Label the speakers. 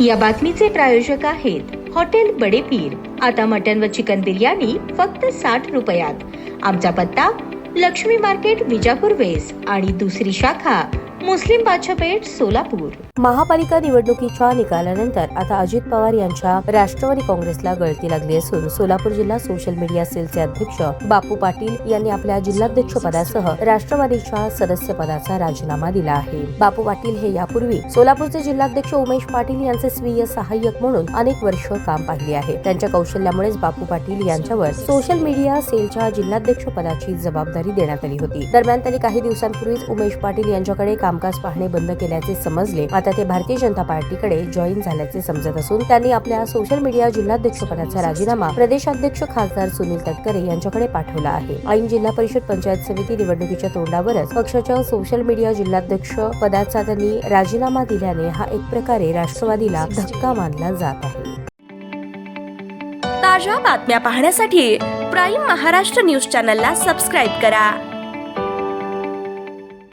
Speaker 1: या बातमीचे प्रायोजक आहेत हॉटेल बडे पीर। आता मटन व चिकन बिर्याणी फक्त 60 रुपयात। आमचा पत्ता लक्ष्मी मार्केट विजापूर वेस्ट आणि दुसरी शाखा मुस्लिम बादशाहपेठ सोलापूर।
Speaker 2: महापालिका निवडणुकीच्या निकालानंतर आता अजित पवार यांच्या राष्ट्रवादी काँग्रेसला गळती लागली असून सोलापूर जिल्हा सोशल मीडिया सेलचे अध्यक्ष बापू पाटील यांनी आपल्या जिल्हाध्यक्ष पदासह राष्ट्रवादीच्या सदस्य पदाचा राजीनामा दिला आहे। बापू पाटील हे यापूर्वी सोलापूरचे जिल्हाध्यक्ष उमेश पाटील यांचे स्वीय सहाय्यक म्हणून अनेक वर्ष काम पाहिले आहे। त्यांच्या कौशल्यामुळेच बापू पाटील यांच्यावर सोशल मीडिया सेलच्या जिल्हाध्यक्ष पदाची जबाबदारी देण्यात आली होती। दरम्यान त्यांनी काही दिवसांपूर्वीच उमेश पाटील यांच्याकडे कामकाज पाहणे बंद केल्याचे समजले। आता ते भारतीय जनता पार्टीकडे जॉईन झाल्याचे समजत असून त्यांनी आपल्या सोशल मीडिया जिल्हाध्यक्ष पदाचा राजीनामा प्रदेशाध्यक्ष खासदार सुनील तटकरे यांच्याकडे पाठवला आहे। ऐन जिल्हा परिषद पंचायत समिती निवडणुकीच्या तोंडावरच पक्षाच्या सोशल मीडिया जिल्हाध्यक्ष पदाचा त्यांनी राजीनामा दिल्याने हा एक प्रकारे राष्ट्रवादीला धक्का मानला जात आहे।
Speaker 3: ताज्या बातम्या पाहण्यासाठी प्राईम महाराष्ट्र न्यूज चॅनलला सबस्क्राईब करा।